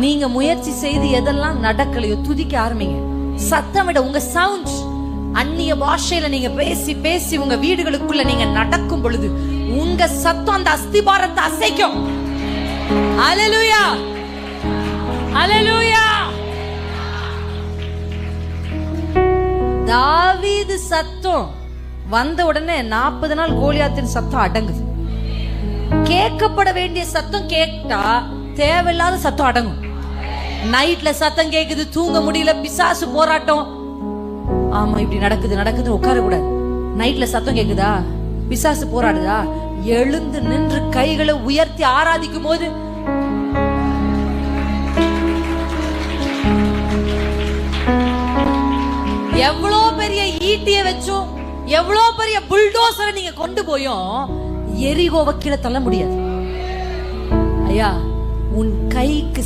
நீங்க முயற்சி செய்து எதெல்லாம் நடக்கலையோ துதிக்க ஆரம்பிங்க. சத்தம் விட உங்க சவுண்ட் அந்நிய பாஷையில நீங்க பேசி பேசி உங்க வீடுகளுக்குள்ள நீங்க நடக்கும் பொழுது உங்க சத்தம் அந்த அஸ்திபாரத்தை அசைக்கும். அல்லேலூயா, அல்லேலூயா. தாவீது சத்தம் வந்த உடனே 40 நாள் கோலியாத்தின் சத்தம் அடங்குது. கேட்கப்பட வேண்டிய சத்தம் கேட்டா தேவையில்லாத சத்தம் அடங்கும். நைட்ல சத்தம் கேக்குது, தூங்க முடியல, பிசாசு போராட்டம். ஆமா, இப்படி நடக்குது உட்கார கூடாது. நைட்ல சத்தம் கேக்குதா, பிசாசு போராடுதா, எழுந்து நின்று கைகளை உயர்த்தி ஆராதிக்கும் போது எவ்வளோ பெரிய ஈட்டிய வச்சும் எவ்வளோ பெரிய புல்டோசரை நீங்க கொண்டு போயும் எரிகோவை கீழே தள்ள முடியாது. ஐயா, உன் கைக்கு